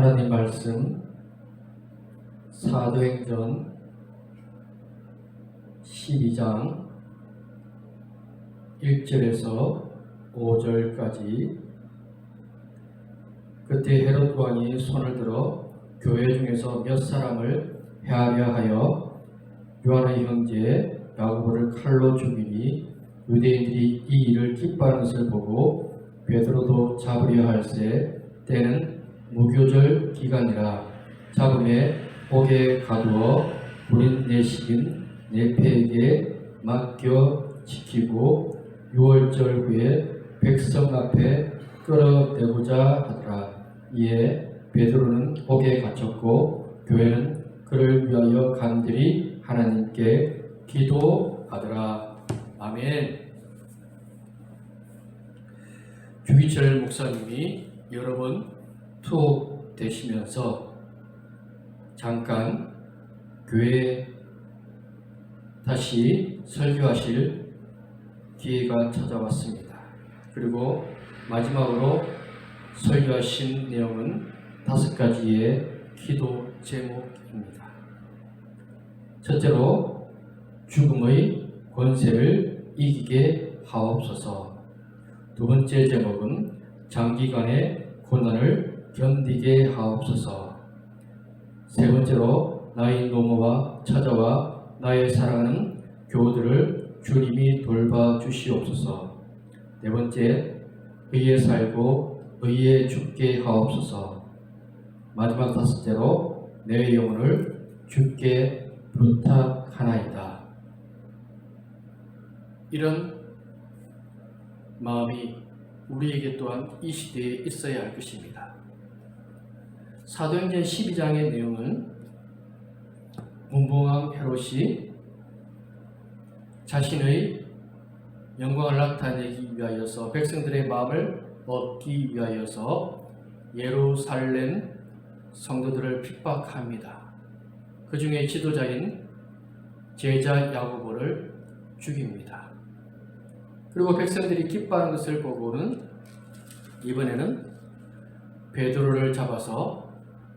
하나님 말씀 사도행전 12장 1절에서 5절까지. 그때 헤롯 왕이 손을 들어 교회 중에서 몇 사람을 해하려 하여 요한의 형제 야고보를 칼로 죽이니, 유대인들이 이 일을 기뻐하는 것을 보고 베드로도 잡으려 할세. 때는 무교절 기간이라 잡음에 옥에 가두어 우린 내 시인 내 패에게 맡겨 지키고 6월절 후에 백성 앞에 끌어내고자 하더라. 이에 베드로는 옥에 갇혔고 교회는 그를 위하여 간절히 하나님께 기도하더라. 아멘. 주기철 목사님이 여러 번 투옥되시면서 잠깐 교회에 다시 설교하실 기회가 찾아왔습니다. 그리고 마지막으로 설교하신 내용은 5가지의 기도 제목입니다. 첫째로 죽음의 권세를 이기게 하옵소서. 두 번째 제목은 장기간의 고난을 견디게 하옵소서. 세 번째로 나의 노모와 찾아와 나의 사랑하는 교우들을 주님이 돌봐 주시옵소서. 네 번째, 의에 살고 의에 죽게 하옵소서. 마지막 5째로 내 영혼을 주께 부탁하나이다. 이런 마음이 우리에게 또한 이 시대에 있어야 할 것입니다. 사도행전 12장의 내용은 문무왕 헤롯이 자신의 영광을 나타내기 위하여서 백성들의 마음을 얻기 위하여서 예루살렘 성도들을 핍박합니다. 그 중에 지도자인 제자 야고보를 죽입니다. 그리고 백성들이 기뻐하는 것을 보고는 이번에는 베드로를 잡아서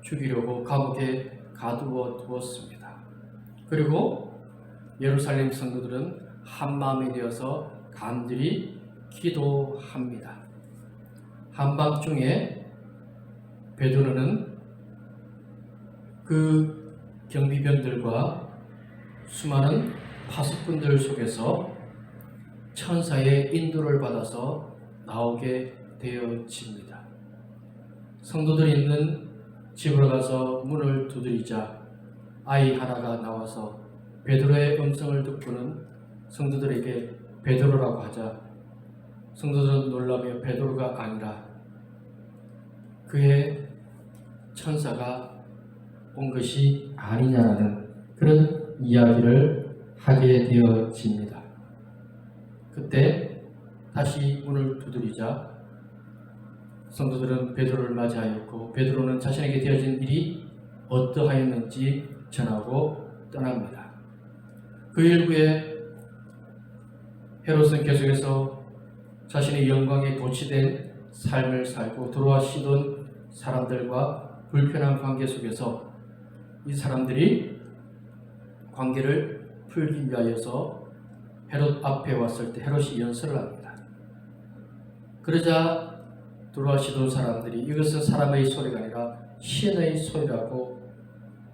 죽이려고 감옥에 가두어 두었습니다. 그리고 예루살렘 성도들은 한마음이 되어서 간절히 기도합니다. 한밤중에 베드로는 그 경비병들과 수많은 파수꾼들 속에서 천사의 인도를 받아서 나오게 되어집니다. 성도들이 있는 집으로 가서 문을 두드리자 아이 하나가 나와서 베드로의 음성을 듣고는 성도들에게 베드로라고 하자 성도들은 놀라며 베드로가 아니라 그의 천사가 온 것이 아니냐라는 그런 이야기를 하게 되어집니다. 그때 다시 문을 두드리자 성도들은 베드로를 맞이하였고 베드로는 자신에게 되어진 일이 어떠하였는지 전하고 떠납니다. 그 일 후에 헤롯은 계속해서 자신의 영광에 도취된 삶을 살고 들어와시던 사람들과 불편한 관계 속에서 이 사람들이 관계를 풀기 위하여서 헤롯 앞에 왔을 때 헤롯이 연설을 합니다. 그러자 들어와시던 사람들이 이것은 사람의 소리가 아니라 신의 소리라고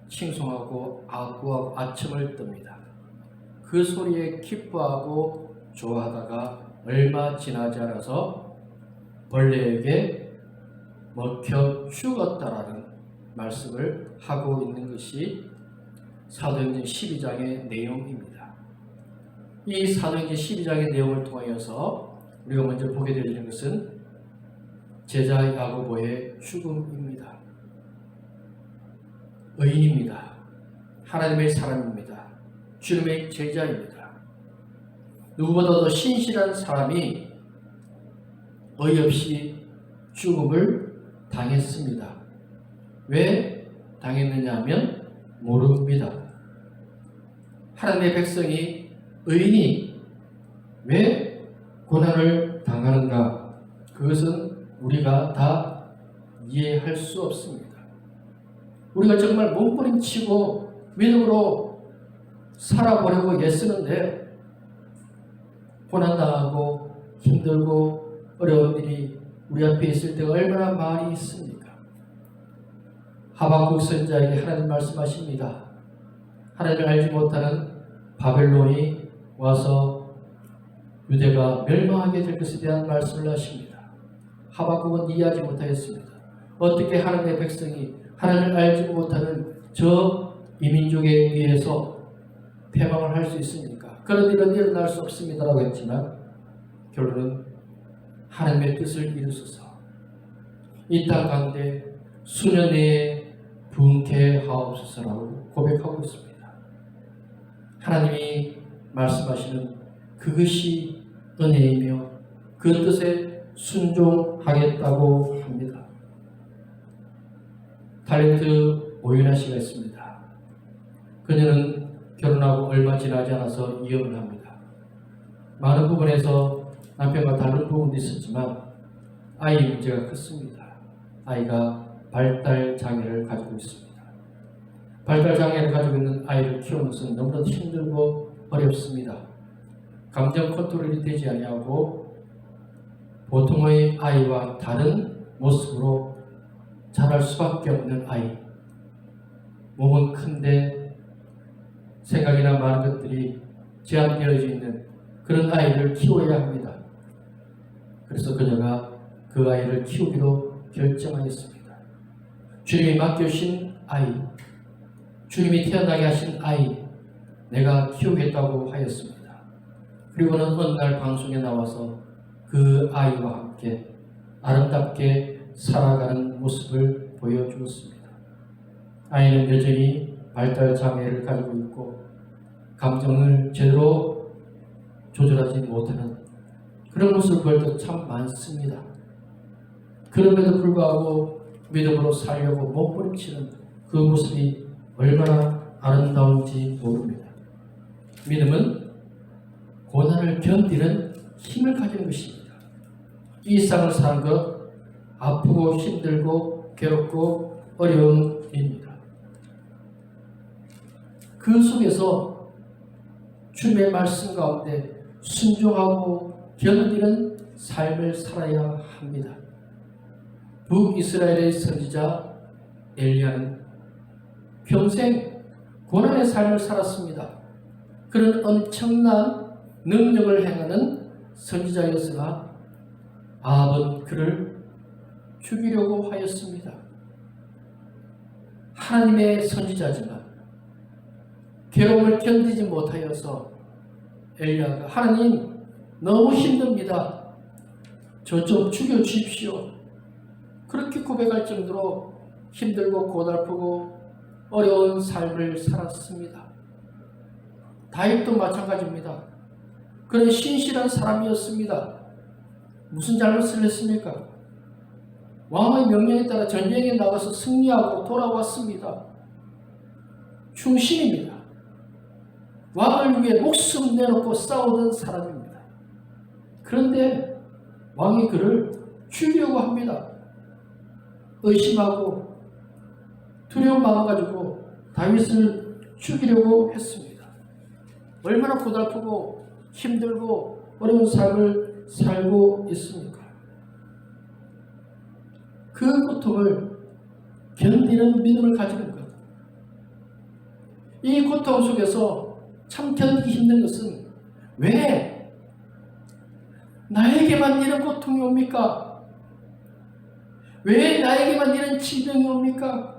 칭송하고 아구하고 아첨을 뜹니다. 그 소리에 기뻐하고 좋아하다가 얼마 지나지 않아서 벌레에게 먹혀 죽었다라는 말씀을 하고 있는 것이 사도행전 12장의 내용입니다. 이 사도행전 12장의 내용을 통하여서 우리가 먼저 보게 되는 것은 제자 야고보의 죽음입니다. 의인입니다. 하나님의 사람입니다. 주님의 제자입니다. 누구보다도 신실한 사람이 어이없이 죽음을 당했습니다. 왜 당했느냐 하면 모릅니다. 하나님의 백성이 의인이 왜 고난을 당하는가? 그것은 우리가 다 이해할 수 없습니다. 우리가 정말 몸부림치고 믿음으로 살아보려고 애쓰는데 고난당하고 힘들고 어려운 일이 우리 앞에 있을 때가 얼마나 많이 있습니까? 하박국 선지자에게 하나님 말씀하십니다. 하나님을 알지 못하는 바벨론이 와서 유대가 멸망하게 될 것에 대한 말씀을 하십니다. 하박국은 이해하지 못하였습니다. 어떻게 하나님의 백성이 하나님을 알지 못하는 저 이민족에 의해서 패망을 할 수 있습니까? 그런 일은 일어날 수 없습니다라고 했지만 결론은 하나님의 뜻을 이루소서 이 땅 가운데 수년 내에 분케하옵소서라고 고백하고 있습니다. 하나님이 말씀하시는 그것이 은혜이며 그 뜻에 순종하겠다고 합니다. 탤런트 오윤아 씨가 있습니다. 그녀는 결혼하고 얼마 지나지 않아서 이혼을 합니다. 많은 부분에서 남편과 다른 부분도 있었지만 아이 문제가 컸습니다. 아이가 발달 장애를 가지고 있습니다. 발달 장애를 가지고 있는 아이를 키우는 것은 너무나도 힘들고 어렵습니다. 감정 컨트롤이 되지 아니하고 보통의 아이와 다른 모습으로 자랄 수밖에 없는 아이. 몸은 큰데 생각이나 많은 것들이 제한되어져 있는 그런 아이를 키워야 합니다. 그래서 그녀가 그 아이를 키우기로 결정하였습니다. 주님이 맡겨주신 아이, 주님이 태어나게 하신 아이, 내가 키우겠다고 하였습니다. 그리고는 어느 날 방송에 나와서 그 아이와 함께 아름답게 살아가는 모습을 보여주었습니다. 아이는 여전히 발달 장애를 가지고 있고 감정을 제대로 조절하지 못하는 그런 모습을 볼 때 참 많습니다. 그럼에도 불구하고 믿음으로 살려고 몸부림치는 그 모습이 얼마나 아름다운지 모릅니다. 믿음은 고난을 견디는 힘을 가지는 것입니다. 이 세상을 사는 것 아프고 힘들고 괴롭고 어려운 일입니다. 그 속에서 주님의 말씀 가운데 순종하고 견디는 삶을 살아야 합니다. 북이스라엘의 선지자 엘리야는 평생 고난의 삶을 살았습니다. 그런 엄청난 능력을 행하는 선지자였으나 아합은 그를 죽이려고 하였습니다. 하나님의 선지자지만 괴로움을 견디지 못하여서 엘리야가 하나님 너무 힘듭니다. 저 좀 죽여주십시오. 그렇게 고백할 정도로 힘들고 고달프고 어려운 삶을 살았습니다. 다윗도 마찬가지입니다. 그는 신실한 사람이었습니다. 무슨 잘못을 했습니까? 왕의 명령에 따라 전쟁에 나가서 승리하고 돌아왔습니다. 충신입니다. 왕을 위해 목숨 내놓고 싸우던 사람입니다. 그런데 왕이 그를 죽이려고 합니다. 의심하고 두려운 마음 가지고 다윗을 죽이려고 했습니다. 얼마나 고달프고 힘들고 어려운 삶을 살고 있습니까? 그 고통을 견디는 믿음을 가지는 것. 이 고통 속에서 참 견디기 힘든 것은 왜 나에게만 이런 고통이 옵니까? 왜 나에게만 이런 질병이 옵니까?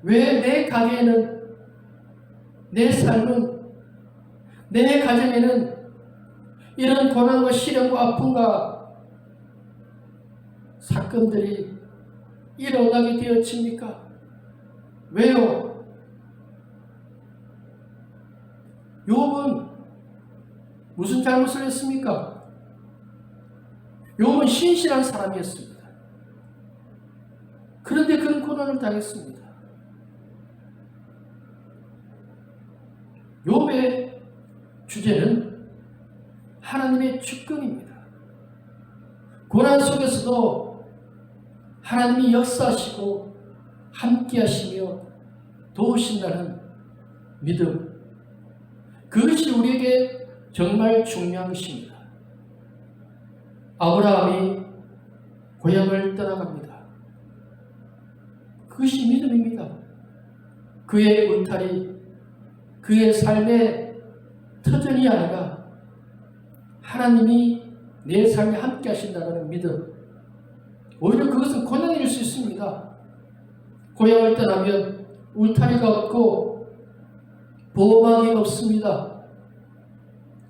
왜 내 가게에는, 내 삶은, 내 가정에는 이런 고난과 시련과 아픔과 사건들이 일어나게 되었습니까? 왜요? 욥은 무슨 잘못을 했습니까? 욥은 신실한 사람이었습니다. 그런데 그런 고난을 당했습니다. 욥의 주제는 하나님의 주권입니다. 고난 속에서도 하나님이 역사하시고 함께 하시며 도우신다는 믿음, 그것이 우리에게 정말 중요한 것입니다. 아브라함이 고향을 떠나갑니다. 그것이 믿음입니다. 그의 울타리, 그의 삶의 터전이 아니라 하나님이 내 삶에 함께 하신다는 믿음. 오히려 그것은 고난일 수 있습니다. 고향을 떠나면 울타리가 없고 보호막이 없습니다.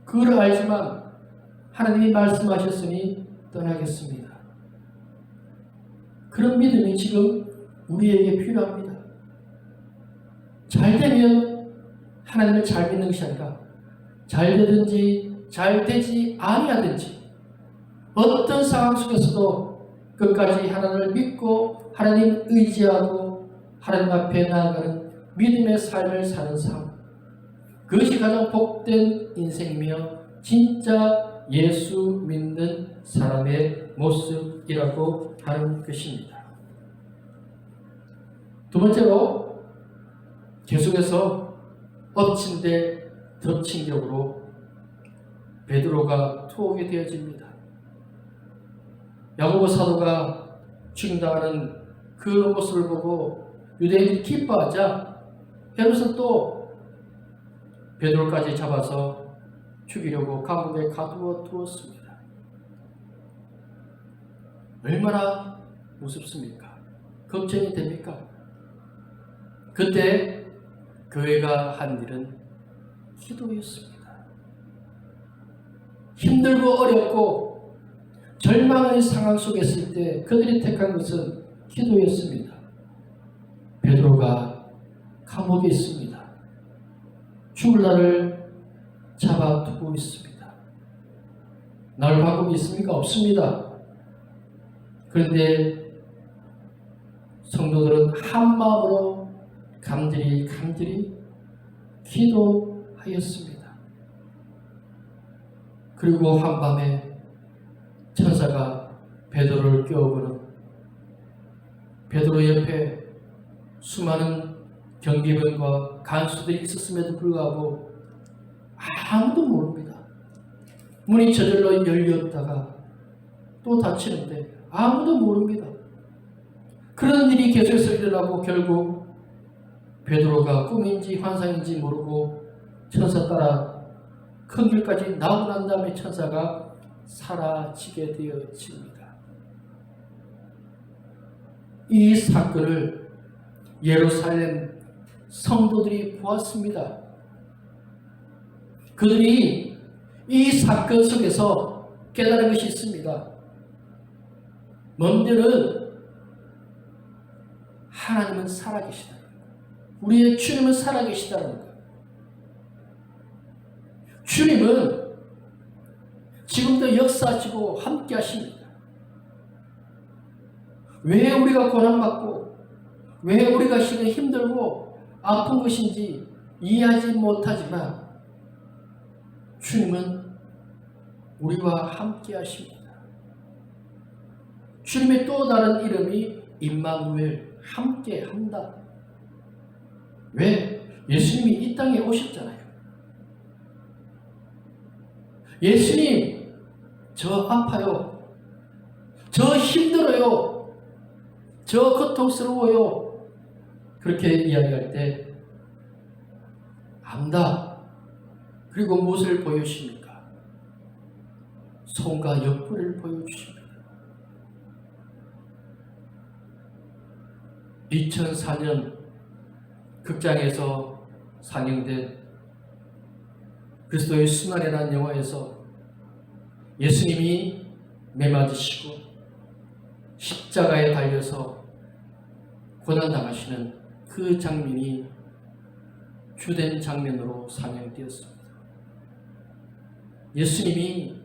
그걸 알지만 하나님이 말씀하셨으니 떠나겠습니다. 그런 믿음이 지금 우리에게 필요합니다. 잘 되면 하나님을 잘 믿는 것이 아니라 잘 되든지 잘 되지 아니하든지 어떤 상황 속에서도 끝까지 하나님을 믿고 하나님 의지하고 하나님 앞에 나아가는 믿음의 삶을 사는 삶, 그것이 가장 복된 인생이며 진짜 예수 믿는 사람의 모습이라고 하는 것입니다. 두 번째로 계속해서 엎친 데 덮친 격으로 베드로가 투옥이 되어집니다. 야고보 사도가 죽임당하는 그 모습을 보고 유대인들이 기뻐하자 헤롯은 또 베드로까지 잡아서 죽이려고 감옥에 가두어 두었습니다. 얼마나 무섭습니까? 걱정이 됩니까? 그때 교회가 한 일은 기도였습니다. 힘들고 어렵고 절망의 상황 속에 있을 때 그들이 택한 것은 기도였습니다. 베드로가 감옥에 있습니다. 죽을 날을 잡아두고 있습니다. 나올 방법이 있습니까? 없습니다. 그런데 성도들은 한 마음으로 간절히 기도하였습니다. 그리고 한밤에 천사가 베드로를 깨우고는 베드로 옆에 수많은 경비병과 간수들이 있었음에도 불구하고 아무도 모릅니다. 문이 저절로 열렸다가 또 닫히는데 아무도 모릅니다. 그런 일이 계속해서 일어나고 결국 베드로가 꿈인지 환상인지 모르고 천사 따라 큰 길까지 나오고 난 다음에 천사가 사라지게 되어집니다. 이 사건을 예루살렘 성도들이 보았습니다. 그들이 이 사건 속에서 깨달은 것이 있습니다. 먼저는 하나님은 살아계시다. 우리의 주님은 살아계시다는 것. 주님은 지금도 역사하시고 함께 하십니다. 왜 우리가 고난받고 왜 우리가 지금 힘들고 아픈 것인지 이해하지 못하지만 주님은 우리와 함께 하십니다. 주님의 또 다른 이름이 임마누엘, 함께 한다. 왜? 예수님이 이 땅에 오셨잖아요. 예수님, 저 아파요. 저 힘들어요. 저 고통스러워요. 그렇게 이야기할 때 안다. 그리고 무엇을 보여주십니까? 손과 옆구리를 보여주십니다. 2004년 극장에서 상영된 그리스도의 순환이라는 영화에서 예수님이 매맞으시고 십자가에 달려서 고난당하시는 그 장면이 주된 장면으로 상영되었습니다. 예수님이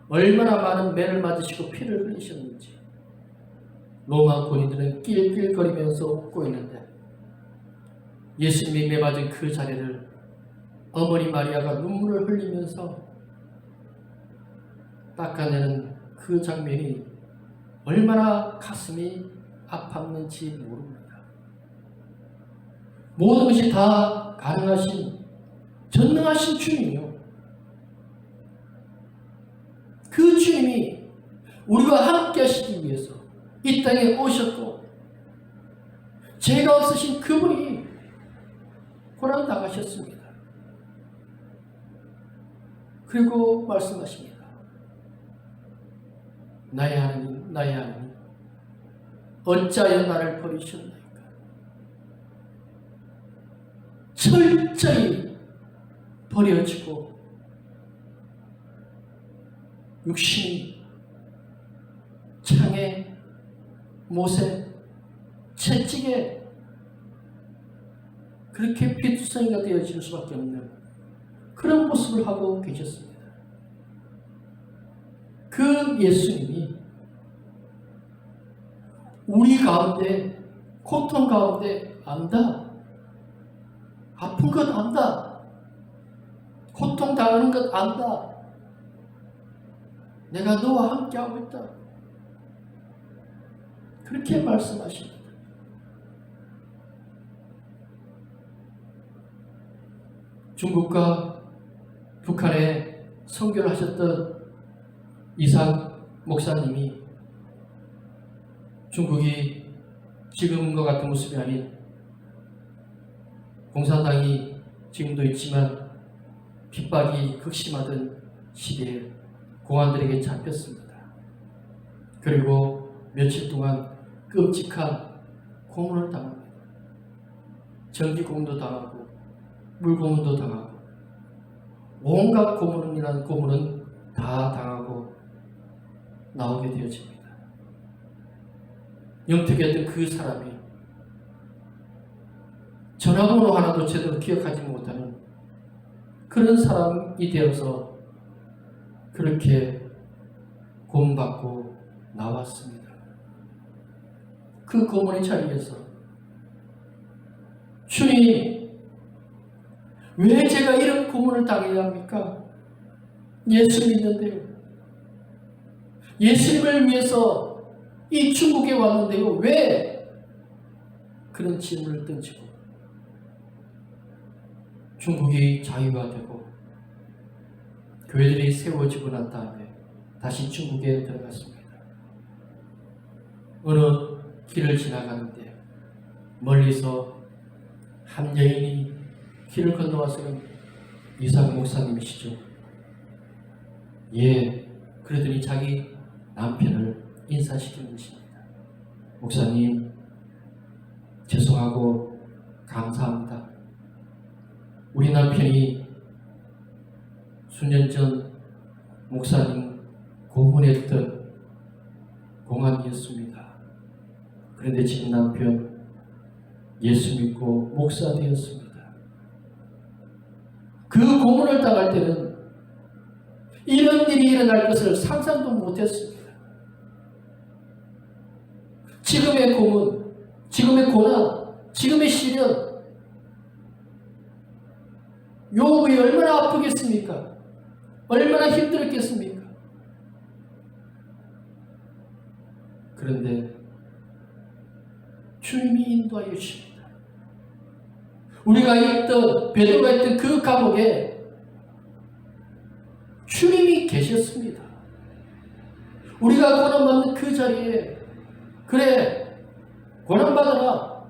얼마나 많은 매를 맞으시고 피를 흘리셨는지 로마 군인들은 낄낄거리면서 웃고 있는데 예수님이 매맞은 그 자리를 어머니 마리아가 눈물을 흘리면서 닦아내는 그 장면이 얼마나 가슴이 아팠는지 모릅니다. 모든 것이 다 가능하신 전능하신 주님이요. 그 주님이 우리와 함께 하시기 위해서 이 땅에 오셨고 죄가 없으신 그분이 고난 당하셨습니다. 그리고 말씀하십니다. 나의 하나님, 나의 하나님, 어찌하여 나를 버리셨나이까? 철저히 버려지고 육신이 창에, 못에, 채찍에 그렇게 피투성이가 되어질 수밖에 없는 그런 모습을 하고 계셨습니다. 그 예수님이 우리 가운데, 고통 가운데 안다. 아픈 것 안다. 고통 당하는 것 안다. 내가 너와 함께하고 있다. 그렇게 말씀하십니다. 중국과 북한에 선교를 하셨던 이삭 목사님이 중국이 지금과 같은 모습이 아닌 공산당이 지금도 있지만 핍박이 극심하던 시대에 공안들에게 잡혔습니다. 그리고 며칠 동안 끔찍한 고문을 당합니다. 전기 고문도 당하고 물 고문도 당하고 온갖 고문이라는 고문은 다 당하고 나오게 되어집니다. 영특했던 그 사람이 전화번호 하나도 제대로 기억하지 못하는 그런 사람이 되어서 그렇게 고문받고 나왔습니다. 그 고문의 자리에서 주님, 왜 제가 이런 고문을 당해야 합니까? 예수 믿는데요. 예수님을 위해서 이 중국에 왔는데요. 왜? 그런 질문을 던지고 중국이 자유가 되고 교회들이 세워지고 난 다음에 다시 중국에 들어갔습니다. 어느 길을 지나가는데 멀리서 한 여인이 길을 건너와서는 이삭 목사님이시죠. 예, 그러더니 자기 남편을 인사시키는 것입니다. 목사님, 죄송하고 감사합니다. 우리 남편이 수년 전 목사님 고문했던 공안이었습니다. 그런데 지금 남편 예수 믿고 목사 되었습니다. 그 고문을 당할 때는 이런 일이 일어날 것을 상상도 못했습니다. 지금의 고문, 지금의 고난, 지금의 시련, 욥이 얼마나 아프겠습니까? 얼마나 힘들었겠습니까? 그런데 주님이 인도하여 주십니다. 우리가 있던, 베드로가 있던 그 감옥에 주님이 계셨습니다. 우리가 고난받는 그 자리에 그래, 고난받아라,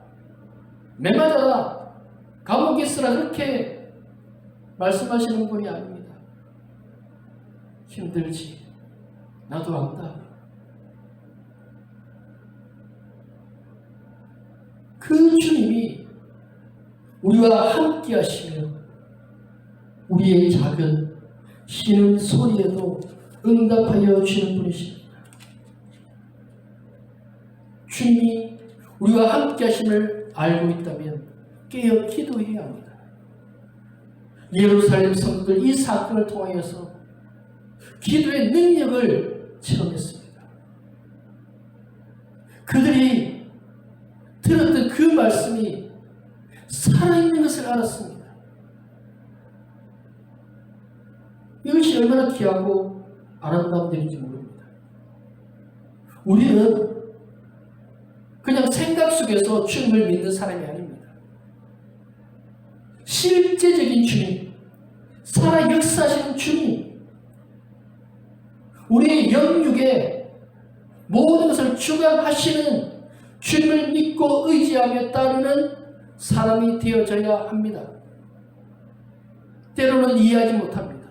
매맞아라, 감옥에 있으라 그렇게 말씀하시는 분이 아닙니다. 힘들지, 나도 안다. 그 주님이 우리와 함께 하시며 우리의 작은 쉬는 소리에도 응답하여 주시는 분이십니다. 주님이 우리와 함께 하심을 알고 있다면 깨어 기도해야 합니다. 예루살렘 성도들 이 사건을 통하여서 기도의 능력을 체험했습니다. 그들이 들었던 그 말씀이 살아있는 것을 알았습니다. 이것이 얼마나 귀하고 아름다운 일인지 모릅니다. 우리는 그냥 생각 속에서 주님을 믿는 사람이 아닙니다. 실제적인 주님, 살아 역사하시는 주님, 우리의 영육에 모든 것을 주관하시는 주님을 믿고 의지하며 따르는 사람이 되어져야 합니다. 때로는 이해하지 못합니다.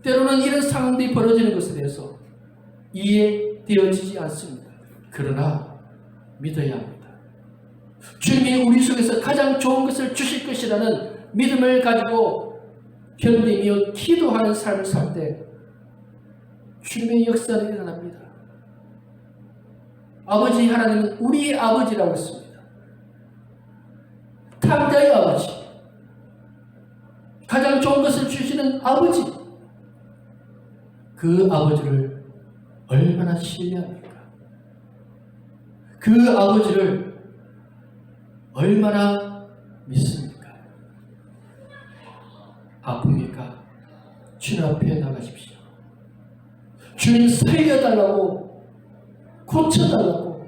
때로는 이런 상황들이 벌어지는 것에 대해서 이해되어지지 않습니다. 그러나 믿어야 합니다. 주님이 우리 속에서 가장 좋은 것을 주실 것이라는 믿음을 가지고 견디며 기도하는 삶을 살 때 주님의 역사는 일어납니다. 아버지 하나님은 우리의 아버지라고 했습니다. 탕자의 아버지, 가장 좋은 것을 주시는 아버지, 그 아버지를 얼마나 신뢰합니까? 그 아버지를 얼마나 믿습니까? 아픕니까? 주님 앞에 나가십시오. 주님 살려달라고, 고쳐달라고,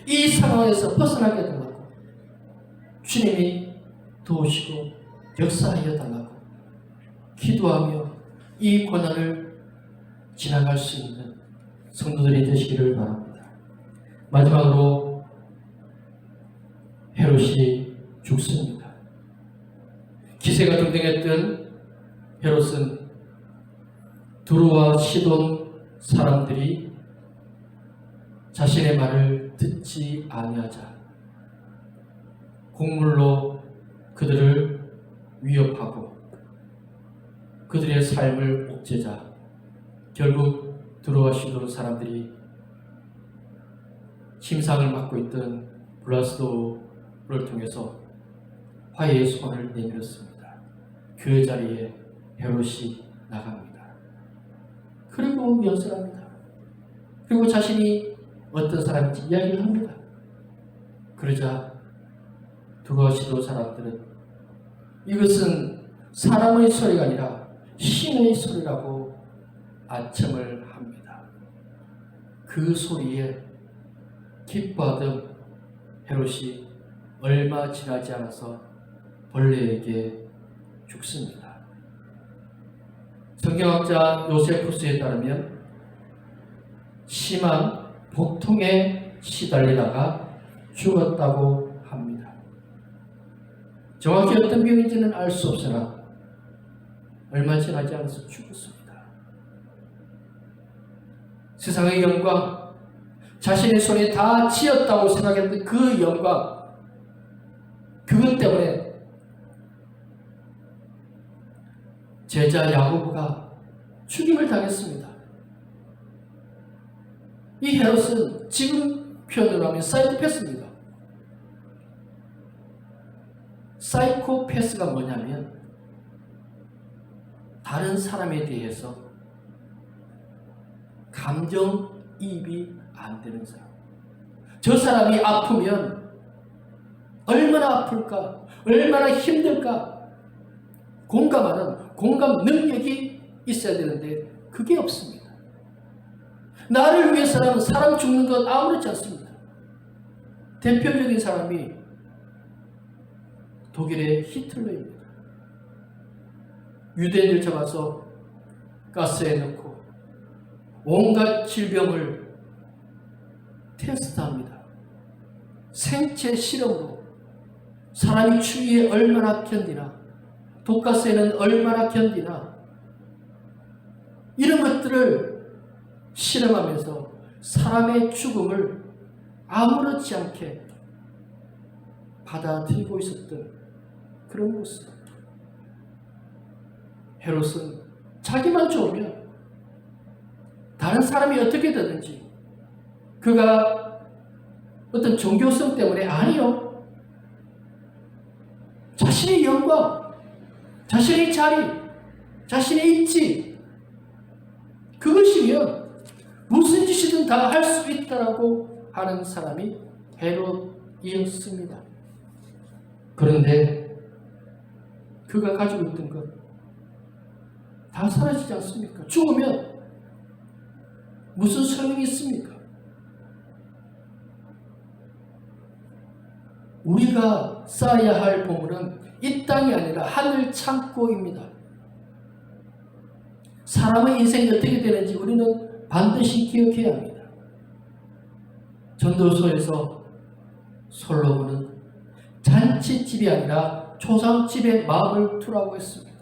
이 상황에서 벗어나게 해달라고, 주님이 도우시고 역사하여 달라고 기도하며 이 고난을 지나갈 수 있는 성도들이 되시기를 바랍니다. 마지막으로 헤롯이 죽습니다. 기세가 등등했던 헤롯은 두루와 시돈 사람들이 자신의 말을 듣지 아니하자 곡물로 그들을 위협하고 그들의 삶을 옥죄자 결국 두루와 시돈 사람들이 심상을 맡고 있던 블라스도를 통해서 화해의 손을 내밀었습니다. 그 자리에 헤롯이 나갑니다. 그리고 연설합니다. 그리고 자신이 어떤 사람인지 이야기를 합니다. 그러자 두루와 시돈 사람들은 이것은 사람의 소리가 아니라 신의 소리라고 아첨을 합니다. 그 소리에 기뻐하던 헤롯이 얼마 지나지 않아서 벌레에게 죽습니다. 성경학자 요세푸스에 따르면 심한 복통에 시달리다가 죽었다고 합니다. 정확히 어떤 병인지는 알 수 없으나 얼마 지나지 않아서 죽었습니다. 세상의 영광, 자신의 손에 다 지었다고 생각했던 그 영광, 그것 때문에 제자 야고보가 죽임을 당했습니다. 이 헤롯은 지금 표현으로 하면 사이코패스입니다. 사이코패스가 뭐냐면 다른 사람에 대해서 감정이입이 안 되는 사람. 저 사람이 아프면 얼마나 아플까, 얼마나 힘들까 공감하는 공감 능력이 있어야 되는데 그게 없습니다. 나를 위해서라면 사람 죽는 건 아무렇지 않습니다. 대표적인 사람이 독일의 히틀러입니다. 유대인들 잡아서 가스에 넣고 온갖 질병을 테스트합니다. 생체 실험으로 사람이 추위에 얼마나 견디나, 독가스에는 얼마나 견디나, 이런 것들을 실험하면서 사람의 죽음을 아무렇지 않게 받아들이고 있었던 그런 모습. 헤롯은 자기만 좋으면 다른 사람이 어떻게 되든지, 그가 어떤 종교성 때문에 아니요, 자신의 영광, 자신의 자리, 자신의 입지, 그것이면 무슨 짓이든 다 할 수 있다라고 하는 사람이 헤롯이었습니다. 그런데 그가 가지고 있던 것 다 사라지지 않습니까? 죽으면 무슨 소용이 있습니까? 우리가 쌓아야 할 보물은 이 땅이 아니라 하늘 창고입니다. 사람의 인생이 어떻게 되는지 우리는 반드시 기억해야 합니다. 전도서에서 솔로몬은 잔치집이 아니라 초상집에 마음을 두라고 했습니다.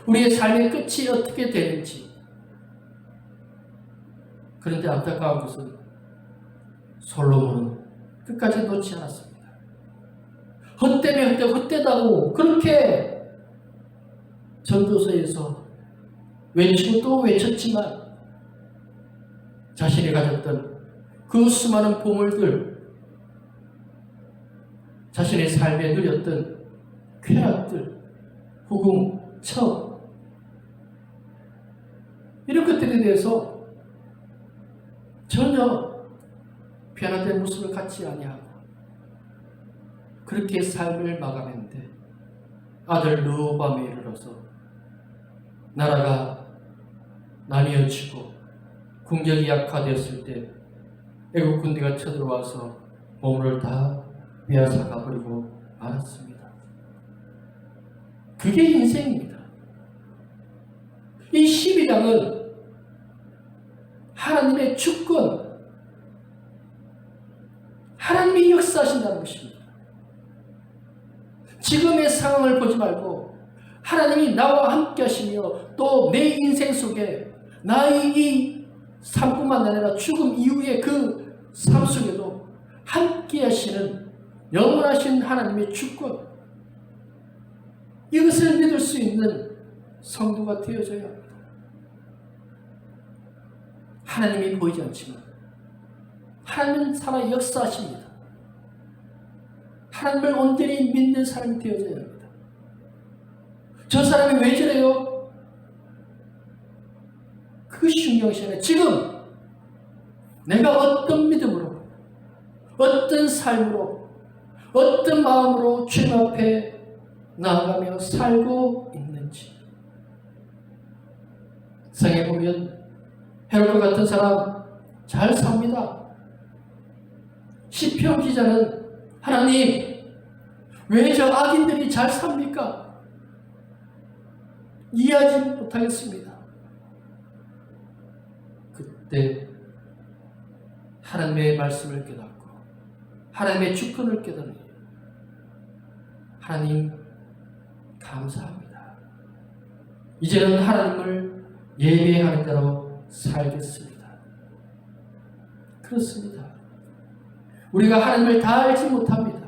우리의 삶의 끝이 어떻게 되는지. 그런데 안타까운 것은 솔로몬은 끝까지 놓지 않았습니다. 헛되면 헛되다고 그렇게 전도서에서 외치고 또 외쳤지만 자신이 가졌던 그 수많은 보물들, 자신의 삶에 누렸던 쾌락들, 후궁, 척, 이런 것들에 대해서 전혀 변화된 모습을 갖지 아니하고 그렇게 삶을 마감했는데 아들 르호보암에 이르러서 나라가 나뉘어지고 국력이 약화되었을 때 애국 군대가 쳐들어와서 보물을 다 빼앗아 가버리고 말았습니다. 그게 인생입니다. 이 12장은 하나님의 주권, 하나님이 역사하신다는 것입니다. 지금의 상황을 보지 말고 하나님이 나와 함께 하시며 또 내 인생 속에 나의 이 삶뿐만 아니라 죽음 이후의 그 삶 속에도 함께 하시는 영원하신 하나님의 주권, 이것을 믿을 수 있는 성도가 되어져야 합니다. 하나님이 보이지 않지만 하나님은 살아 역사하십니다. 하나님을 온전히 믿는 사람이 되어져야 합니다. 저 사람이 왜 저래요? 그것이 중요한 시간에 지금 내가 어떤 믿음으로, 어떤 삶으로, 어떤 마음으로 주님 앞에 나아가며 살고 있는지. 성에 보면 헤롯과 같은 사람 잘 삽니다. 시편 기자는 하나님, 왜 저 악인들이 잘 삽니까? 이해하지 못하겠습니다. 그때 하나님의 말씀을 깨닫고 하나님의 주권을 깨닫는 하나님 감사합니다. 이제는 하나님을 예배하는 대로 살겠습니다. 그렇습니다. 우리가 하나님을 다 알지 못합니다.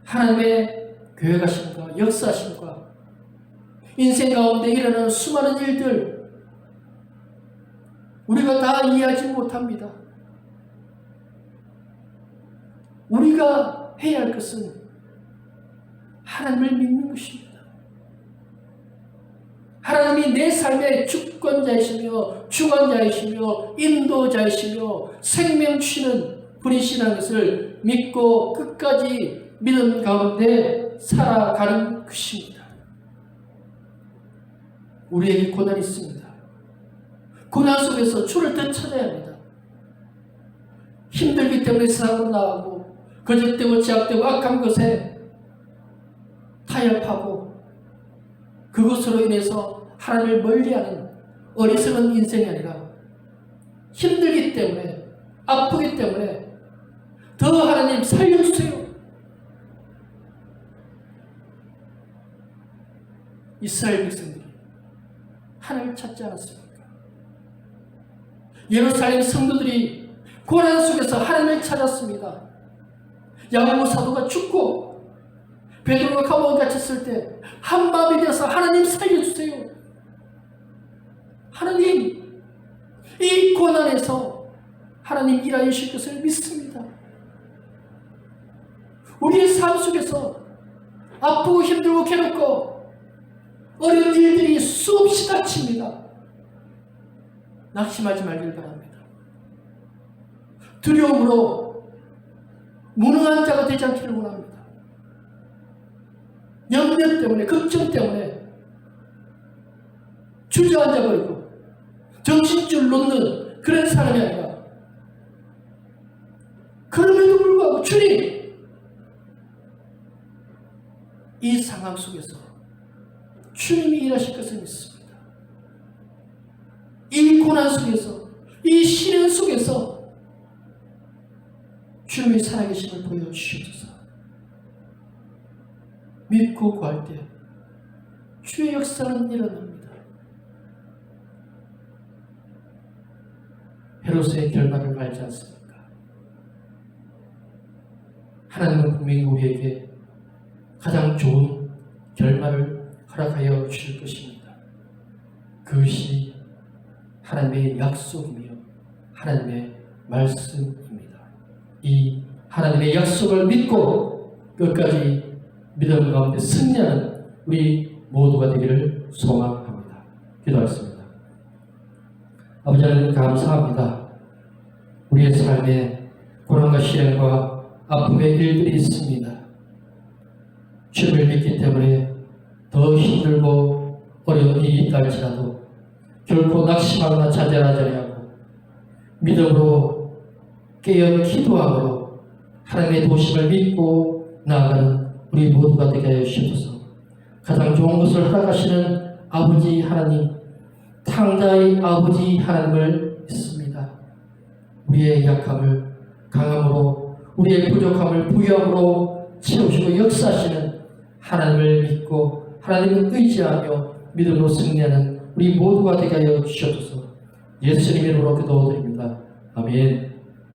하나님의 계획하심과 역사하심과 인생 가운데 일어나는 수많은 일들 우리가 다 이해하지 못합니다. 우리가 해야 할 것은 하나님을 믿는 것입니다. 하나님이 내 삶의 주권자이시며 주관자이시며 인도자이시며 생명 주시는 분이시라는 것을 믿고 끝까지 믿음 가운데 살아가는 것입니다. 우리에게 고난이 있습니다. 고난 속에서 주를 더 찾아야 합니다. 힘들기 때문에 세상으로 나가고 거짓되고 제약되고 악한 것에 타협하고 그것으로 인해서 하나님을 멀리하는 어리석은 인생이 아니라 힘들기 때문에 아프기 때문에 더 하나님 살려주세요. 이스라엘 백성들이 하나님을 찾지 않았습니까? 예루살렘 성도들이 고난 속에서 하나님을 찾았습니다. 야고보 사도가 죽고 베드로가 감옥에 갇혔을 때 한마음이 되어서 하나님 살려주세요. 하나님, 이 고난에서 하나님 일하여 주실 것을 믿습니다. 우리의 삶 속에서 아프고 힘들고 괴롭고 어려운 일들이 수없이 닥칩니다. 낙심하지 말길 바랍니다. 두려움으로 무능한 자가 되지 않기를 원합니다. 염려 때문에, 걱정 때문에 주저앉아버리고 정신줄 놓는 그런 사람이 아니라 그럼에도 불구하고 주님, 이 상황 속에서 주님이 일하실 것을 믿습니다. 이 고난 속에서, 이 시련 속에서 주님의 살아계심을 보여주시옵소서. 믿고 구할 때 주의 역사는 일어납니다. 헤롯의 결말을 알지 않습니까? 하나님은 분명히 우리에게 가장 좋은 결말을 허락하여 주실 것입니다. 그것이 하나님의 약속이며 하나님의 말씀입니다. 이 하나님의 약속을 믿고 끝까지 믿음 가운데 승리하는 우리 모두가 되기를 소망합니다. 기도하겠습니다. 아버지 하나님 감사합니다. 우리의 삶에 고난과 시련과 아픔의 일들이 있습니다. 주님을 믿기 때문에 더 힘들고 어려운 일이 있다 할지라도 결코 낙심하거나 좌절하지 아니하고 믿음으로 깨어 기도함으로 하나님의 도심을 믿고 나아가는 우리 모두가 되게 하여 주옵소서. 가장 좋은 것을 허락하시는 아버지 하나님, 창자의 아버지 하나님을 믿습니다. 우리의 약함을 강함으로, 우리의 부족함을 부여함으로 채우시고 역사하시는 하나님을 믿고 하나님을 의지하며 믿음으로 승리하는 우리 모두가 되게 하여 주시옵소서. 예수님 이름으로 기도드립니다. 아멘.